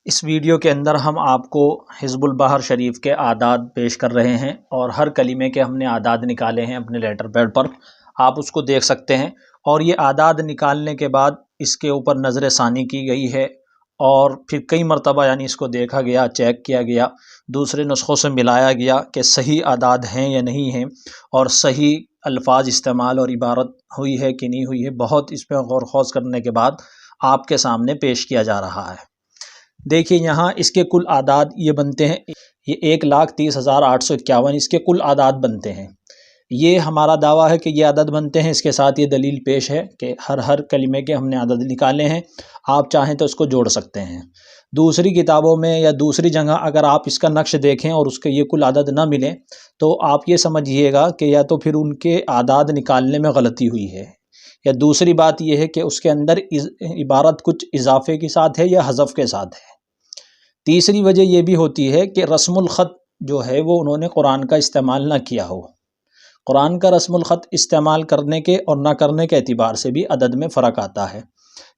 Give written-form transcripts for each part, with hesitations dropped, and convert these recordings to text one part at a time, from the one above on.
اس video کے اندر ہم آپ کو حزب البحر شریف کے اعداد پیش کر رہے ہیں اور ہر کلمے کے ہم نے اعداد نکالے ہیں اپنے لیٹر پیڈ پر، آپ اس کو دیکھ سکتے ہیں۔ اور یہ اعداد نکالنے کے بعد اس کے اوپر نظر ثانی کی گئی ہے اور پھر کئی مرتبہ یعنی اس کو دیکھا گیا، چیک کیا گیا، دوسرے نسخوں سے ملایا گیا کہ صحیح اعداد ہیں یا نہیں ہیں اور صحیح الفاظ استعمال اور عبارت ہوئی ہے کہ نہیں ہوئی ہے۔ بہت اس پہ غور و خوض کرنے کے بعد آپ کے سامنے پیش کیا جا رہا ہے۔ دیکھیے یہاں اس کے کل اعداد یہ بنتے ہیں، یہ 1,30,851 اس کے کل اعداد بنتے ہیں۔ یہ ہمارا دعویٰ ہے کہ یہ عدد بنتے ہیں، اس کے ساتھ یہ دلیل پیش ہے کہ ہر کلمے کے ہم نے عدد نکالے ہیں، آپ چاہیں تو اس کو جوڑ سکتے ہیں۔ دوسری کتابوں میں یا دوسری جگہ اگر آپ اس کا نقش دیکھیں اور اس کے یہ کل عدد نہ ملیں تو آپ یہ سمجھیے گا کہ یا تو پھر ان کے اعداد نکالنے میں غلطی ہوئی ہے، یا دوسری بات یہ ہے کہ اس کے اندر عبارت کچھ اضافے کے ساتھ ہے یا حذف کے ساتھ ہے۔ تیسری وجہ یہ بھی ہوتی ہے کہ رسم الخط جو ہے وہ انہوں نے قرآن کا استعمال نہ کیا ہو۔ قرآن کا رسم الخط استعمال کرنے کے اور نہ کرنے کے اعتبار سے بھی عدد میں فرق آتا ہے،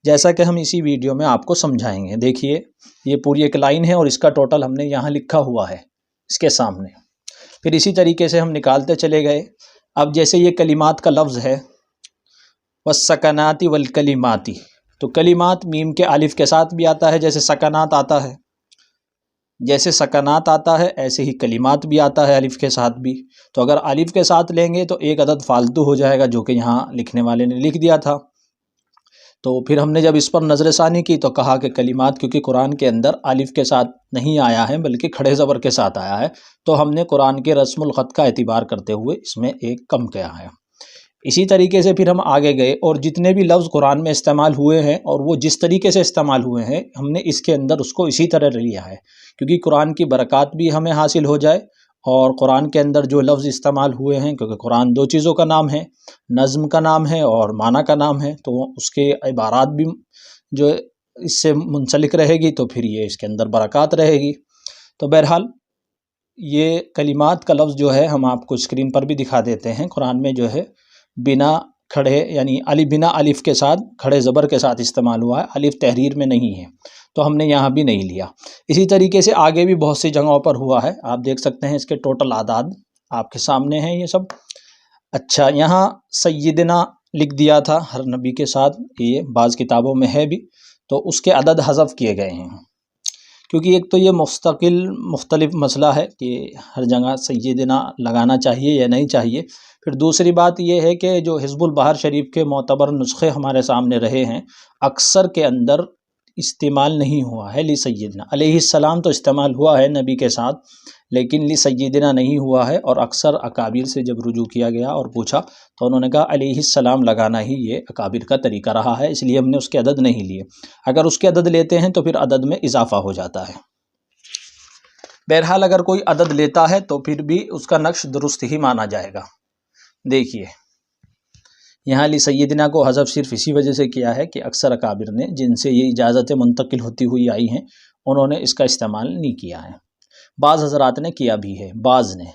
جیسا کہ ہم اسی ویڈیو میں آپ کو سمجھائیں گے۔ دیکھیے یہ پوری ایک لائن ہے اور اس کا ٹوٹل ہم نے یہاں لکھا ہوا ہے اس کے سامنے۔ پھر اسی طریقے سے ہم نکالتے چلے گئے۔ اب جیسے یہ کلمات کا لفظ ہے والسکنات والکلمات، تو کلمات میم کے الف کے ساتھ بھی آتا ہے، جیسے سکنات آتا ہے، جیسے سکنات آتا ہے ایسے ہی کلمات بھی آتا ہے الف کے ساتھ بھی۔ تو اگر الف کے ساتھ لیں گے تو ایک عدد فالتو ہو جائے گا جو کہ یہاں لکھنے والے نے لکھ دیا تھا۔ تو پھر ہم نے جب اس پر نظر ثانی کی تو کہا کہ کلمات کیونکہ قرآن کے اندر الف کے ساتھ نہیں آیا ہے بلکہ کھڑے زبر کے ساتھ آیا ہے، تو ہم نے قرآن کے رسم الخط کا اعتبار کرتے ہوئے اس میں ایک کم کیا ہے۔ اسی طریقے سے پھر ہم آگے گئے اور جتنے بھی لفظ قرآن میں استعمال ہوئے ہیں اور وہ جس طریقے سے استعمال ہوئے ہیں ہم نے اس کے اندر اس کو اسی طرح لیا ہے، کیونکہ قرآن کی برکات بھی ہمیں حاصل ہو جائے اور قرآن کے اندر جو لفظ استعمال ہوئے ہیں، کیونکہ قرآن دو چیزوں کا نام ہے، نظم کا نام ہے اور معنی کا نام ہے، تو اس کے عبارات بھی جو اس سے منسلک رہے گی تو پھر یہ اس کے اندر برکات رہے گی۔ تو بہرحال یہ کلمات کا لفظ جو ہے ہم آپ کو اسکرین پر بھی دکھا دیتے ہیں۔ قرآن میں جو ہے بنا کھڑے یعنی بنا الف کے ساتھ کھڑے زبر کے ساتھ استعمال ہوا ہے، الف تحریر میں نہیں ہے، تو ہم نے یہاں بھی نہیں لیا۔ اسی طریقے سے آگے بھی بہت سی جگہوں پر ہوا ہے، آپ دیکھ سکتے ہیں اس کے ٹوٹل اعداد آپ کے سامنے ہیں یہ سب۔ اچھا یہاں سیدنا لکھ دیا تھا ہر نبی کے ساتھ، یہ بعض کتابوں میں ہے بھی، تو اس کے عدد حذف کیے گئے ہیں، کیونکہ ایک تو یہ مختلف مسئلہ ہے کہ ہر جگہ سیدنا لگانا چاہیے یا نہیں چاہیے۔ پھر دوسری بات یہ ہے کہ جو حزب البحر شریف کے معتبر نسخے ہمارے سامنے رہے ہیں اکثر کے اندر استعمال نہیں ہوا ہے لی سیدنا علیہ السلام، تو استعمال ہوا ہے نبی کے ساتھ لیکن لی سیدنا نہیں ہوا ہے، اور اکثر اکابر سے جب رجوع کیا گیا اور پوچھا تو انہوں نے کہا علیہ السلام لگانا ہی یہ اکابر کا طریقہ رہا ہے، اس لیے ہم نے اس کے عدد نہیں لیے۔ اگر اس کے عدد لیتے ہیں تو پھر عدد میں اضافہ ہو جاتا ہے۔ بہرحال اگر کوئی عدد لیتا ہے تو پھر بھی اس کا نقش درست ہی مانا جائے گا۔ دیکھیے یہاں لی سیدنا کو حذف صرف اسی وجہ سے کیا ہے کہ اکثر اکابر نے جن سے یہ اجازتیں منتقل ہوتی ہوئی آئی ہیں انہوں نے اس کا استعمال نہیں کیا ہے، بعض حضرات نے کیا بھی ہے، بعض نے۔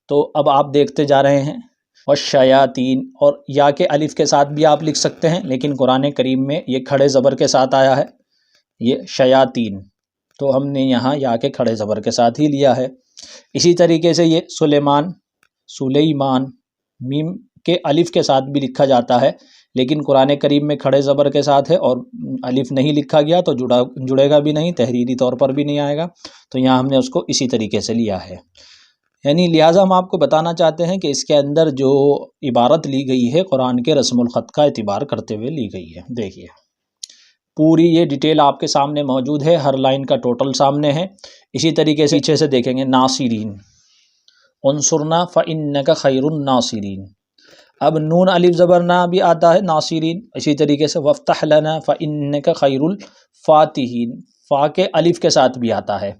تو اب آپ دیکھتے جا رہے ہیں والشیاطین، اور یا کے الف کے ساتھ بھی آپ لکھ سکتے ہیں لیکن قرآن کریم میں یہ کھڑے زبر کے ساتھ آیا ہے، یہ شیاطین، تو ہم نے یہاں یا کے کھڑے زبر کے ساتھ ہی لیا ہے۔ اسی طریقے سے یہ سلیمان میم کے الف کے ساتھ بھی لکھا جاتا ہے لیکن قرآن کریم میں کھڑے زبر کے ساتھ ہے اور الف نہیں لکھا گیا تو جڑے گا بھی نہیں، تحریری طور پر بھی نہیں آئے گا، تو یہاں ہم نے اس کو اسی طریقے سے لیا ہے۔ یعنی لہٰذا ہم آپ کو بتانا چاہتے ہیں کہ اس کے اندر جو عبارت لی گئی ہے قرآن کے رسم الخط کا اعتبار کرتے ہوئے لی گئی ہے۔ دیکھیے پوری یہ ڈیٹیل آپ کے سامنے موجود ہے، ہر لائن کا ٹوٹل سامنے ہے۔ اسی طریقے سے پیچھے سے دیکھیں گے ناصرین، انصرنا فإنک خیر الناصرین، اب نون الف زبر نا بھی آتا ہے ناصرین، اسی طریقے سے وفتح لنا فإنک خیر الفاتحین، فا کے الف کے ساتھ بھی آتا ہے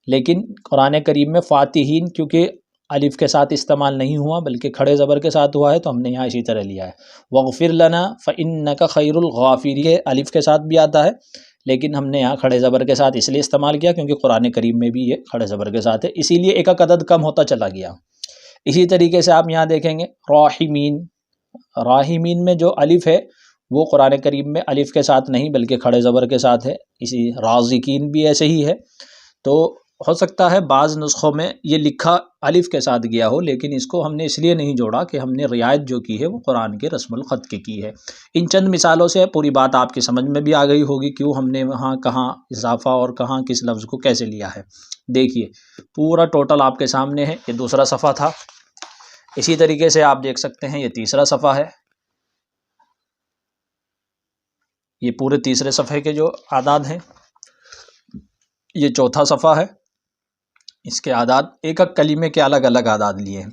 لیکن قرآن کریم میں فاتحین کیونکہ الف کے ساتھ استعمال نہیں ہوا بلکہ کھڑے زبر کے ساتھ ہوا ہے تو ہم نے یہاں اسی طرح لیا ہے۔ وغفر لنا فإنک خیر الغافرین، الف کے ساتھ بھی آتا ہے لیکن ہم نے یہاں کھڑے زبر کے ساتھ اس لیے استعمال کیا کیونکہ قرآن کریم میں بھی یہ کھڑے زبر کے ساتھ ہے، اسی لیے ایک عدد کم ہوتا چلا گیا۔ اسی طریقے سے آپ یہاں دیکھیں گے راحمین، راحمین میں جو الف ہے وہ قرآن کریم میں الف کے ساتھ نہیں بلکہ کھڑے زبر کے ساتھ ہے، اسی رازقین بھی ایسے ہی ہے۔ تو ہو سکتا ہے بعض نسخوں میں یہ لکھا الف کے ساتھ گیا ہو، لیکن اس کو ہم نے اس لیے نہیں جوڑا کہ ہم نے رعایت جو کی ہے وہ قرآن کے رسم الخط کی ہے۔ ان چند مثالوں سے پوری بات آپ کی سمجھ میں بھی آ گئی ہوگی کیوں ہم نے وہاں کہاں اضافہ اور کہاں کس لفظ کو کیسے لیا ہے۔ دیکھیے پورا ٹوٹل آپ کے سامنے ہے، یہ دوسرا صفحہ تھا، اسی طریقے سے آپ دیکھ سکتے ہیں یہ تیسرا صفحہ ہے، یہ پورے تیسرے صفحے کے جو اعداد ہیں، یہ چوتھا صفحہ ہے، اس کے اعداد ایک ایک کلمے کے الگ الگ اعداد لیے ہیں۔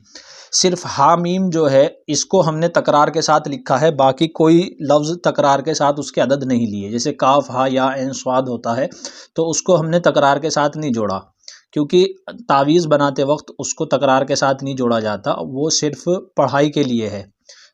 صرف حامیم جو ہے اس کو ہم نے تکرار کے ساتھ لکھا ہے، باقی کوئی لفظ تکرار کے ساتھ اس کے عدد نہیں لیے، جیسے کاف ہا یا عین صاد ہوتا ہے تو اس کو ہم نے تکرار کے ساتھ نہیں جوڑا، کیونکہ تعویذ بناتے وقت اس کو تکرار کے ساتھ نہیں جوڑا جاتا، وہ صرف پڑھائی کے لیے ہے۔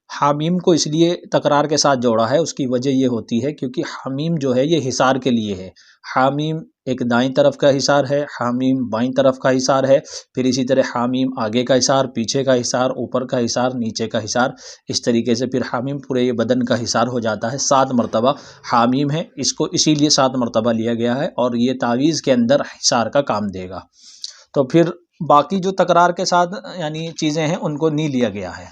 حامیم کو اس لیے تکرار کے ساتھ جوڑا ہے، اس کی وجہ یہ ہوتی ہے کیونکہ حامیم جو ہے یہ حصار کے لیے ہے۔ حامیم ایک دائیں طرف کا حصار ہے، حامیم بائیں طرف کا حصار ہے، پھر اسی طرح حامیم آگے کا حصار، پیچھے کا حصار، اوپر کا حصار، نیچے کا حصار، اس طریقے سے پھر حامیم پورے یہ بدن کا حصار ہو جاتا ہے۔ 7 مرتبہ حامیم ہے، اس کو اسی لیے 7 مرتبہ لیا گیا ہے اور یہ تعویذ کے اندر حصار کا کام دے گا۔ تو پھر باقی جو تکرار کے ساتھ یعنی چیزیں ہیں ان کو نہیں لیا گیا ہے۔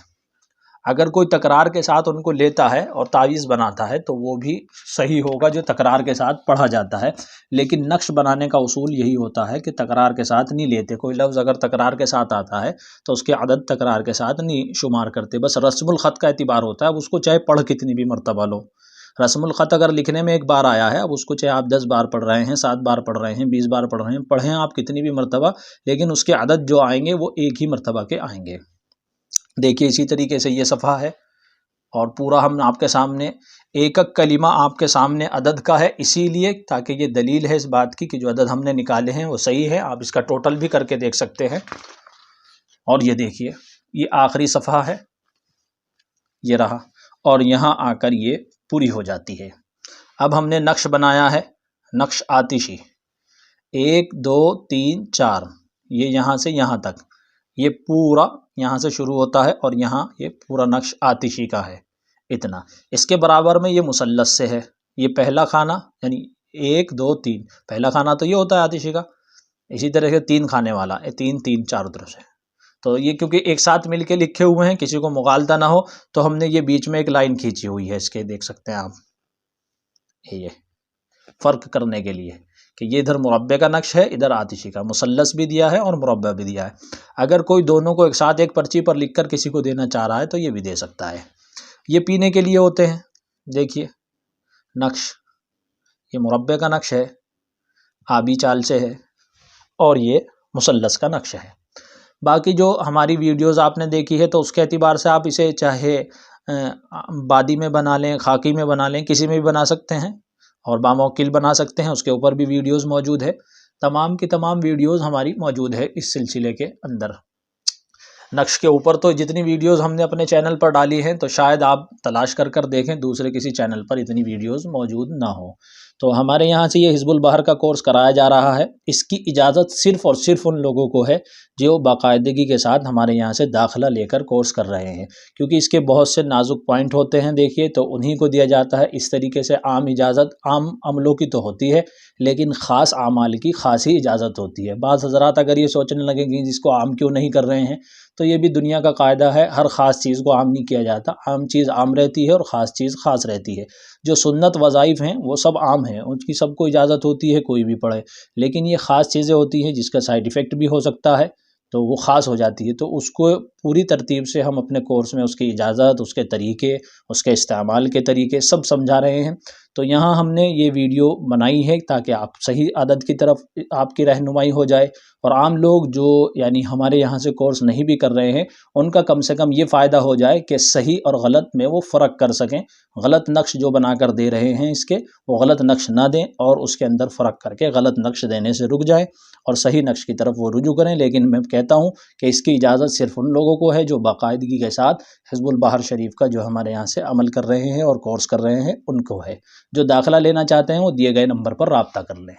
اگر کوئی تکرار کے ساتھ ان کو لیتا ہے اور تعویذ بناتا ہے تو وہ بھی صحیح ہوگا جو تکرار کے ساتھ پڑھا جاتا ہے، لیکن نقش بنانے کا اصول یہی ہوتا ہے کہ تکرار کے ساتھ نہیں لیتے۔ کوئی لفظ اگر تکرار کے ساتھ آتا ہے تو اس کے عدد تکرار کے ساتھ نہیں شمار کرتے، بس رسم الخط کا اعتبار ہوتا ہے، اب اس کو چاہے پڑھ کتنی بھی مرتبہ لو۔ رسم الخط اگر لکھنے میں ایک بار آیا ہے، اب اس کو چاہے آپ 10 بار پڑھ رہے ہیں، 7 بار پڑھ رہے ہیں، 20 بار پڑھ رہے ہیں، پڑھیں آپ کتنی بھی مرتبہ، لیکن اس کے عدد جو آئیں گے وہ ایک ہی مرتبہ کے آئیں گے۔ دیکھیے اسی طریقے سے یہ صفحہ ہے اور پورا ہم آپ کے سامنے ایک ایک کلمہ آپ کے سامنے عدد کا ہے، اسی لیے تاکہ یہ دلیل ہے اس بات کی کہ جو عدد ہم نے نکالے ہیں وہ صحیح ہے۔ آپ اس کا ٹوٹل بھی کر کے دیکھ سکتے ہیں۔ اور یہ دیکھیے یہ آخری صفحہ ہے، یہ رہا، اور یہاں آ کر یہ پوری ہو جاتی ہے۔ اب ہم نے نقش بنایا ہے، نقش آتشی 1 2 3 4، یہ یہاں سے یہاں تک یہ پورا یہاں سے شروع ہوتا ہے اور یہاں یہ پورا نقش آتشی کا ہے اتنا۔ اس کے برابر میں یہ مثلث سے ہے، یہ پہلا خانہ یعنی 1 2 3، پہلا خانہ تو یہ ہوتا ہے آتشی کا، اسی طرح سے 3 خانے والا 3 3 چاروں طرف سے۔ تو یہ کیونکہ ایک ساتھ مل کے لکھے ہوئے ہیں کسی کو مغالطہ نہ ہو تو ہم نے یہ بیچ میں ایک لائن کھینچی ہوئی ہے، اس کے دیکھ سکتے ہیں آپ، یہ فرق کرنے کے لیے کہ یہ ادھر مربع کا نقش ہے، ادھر آتشی کا، مثلث بھی دیا ہے اور مربع بھی دیا ہے۔ اگر کوئی دونوں کو ایک ساتھ ایک پرچی پر لکھ کر کسی کو دینا چاہ رہا ہے تو یہ بھی دے سکتا ہے۔ یہ پینے کے لیے ہوتے ہیں، دیکھیے نقش یہ مربع کا نقش ہے، آبی چال سے ہے، اور یہ مثلث کا نقش ہے۔ باقی جو ہماری ویڈیوز آپ نے دیکھی ہے تو اس کے اعتبار سے آپ اسے چاہے بادی میں بنا لیں، خاکی میں بنا لیں، کسی میں بھی بنا سکتے ہیں، اور باموکل بنا سکتے ہیں، اس کے اوپر بھی ویڈیوز موجود ہے۔ تمام کی تمام ویڈیوز ہماری موجود ہے اس سلسلے کے اندر۔ نقش کے اوپر تو جتنی ویڈیوز ہم نے اپنے چینل پر ڈالی ہیں تو شاید آپ تلاش کر کر دیکھیں دوسرے کسی چینل پر اتنی ویڈیوز موجود نہ ہو۔ تو ہمارے یہاں سے یہ حزب البحر کا کورس کرایا جا رہا ہے، اس کی اجازت صرف اور صرف ان لوگوں کو ہے جو باقاعدگی کے ساتھ ہمارے یہاں سے داخلہ لے کر کورس کر رہے ہیں، کیونکہ اس کے بہت سے نازک پوائنٹ ہوتے ہیں، دیکھیے تو انہی کو دیا جاتا ہے۔ اس طریقے سے عام اجازت عام عملوں کی تو ہوتی ہے، لیکن خاص اعمال کی خاص ہی اجازت ہوتی ہے۔ بعض حضرات اگر یہ سوچنے لگیں کہ جس کو عام کیوں نہیں کر رہے ہیں، تو یہ بھی دنیا کا قاعدہ ہے، ہر خاص چیز کو عام نہیں کیا جاتا، عام چیز عام رہتی ہے اور خاص چیز خاص رہتی ہے۔ جو سنت وظائف ہیں وہ سب عام ہیں، ان کی سب کو اجازت ہوتی ہے کوئی بھی پڑھے، لیکن یہ خاص چیزیں ہوتی ہیں جس کا سائیڈ ایفیکٹ بھی ہو سکتا ہے تو وہ خاص ہو جاتی ہے، تو اس کو پوری ترتیب سے ہم اپنے کورس میں اس کی اجازت، اس کے طریقے، اس کے استعمال کے طریقے سب سمجھا رہے ہیں۔ تو یہاں ہم نے یہ ویڈیو بنائی ہے تاکہ آپ صحیح عدد کی طرف آپ کی رہنمائی ہو جائے، اور عام لوگ جو یعنی ہمارے یہاں سے کورس نہیں بھی کر رہے ہیں ان کا کم سے کم یہ فائدہ ہو جائے کہ صحیح اور غلط میں وہ فرق کر سکیں، غلط نقش جو بنا کر دے رہے ہیں اس کے وہ غلط نقش نہ دیں، اور اس کے اندر فرق کر کے غلط نقش دینے سے رک جائیں اور صحیح نقش کی طرف وہ رجوع کریں۔ لیکن میں کہتا ہوں کہ اس کی اجازت صرف ان لوگوں کو ہے جو باقاعدگی کے ساتھ حزب البحر شریف کا جو ہمارے یہاں سے عمل کر رہے ہیں اور کورس کر رہے ہیں ان کو ہے۔ جو داخلہ لینا چاہتے ہیں وہ دیے گئے نمبر پر رابطہ کر لیں۔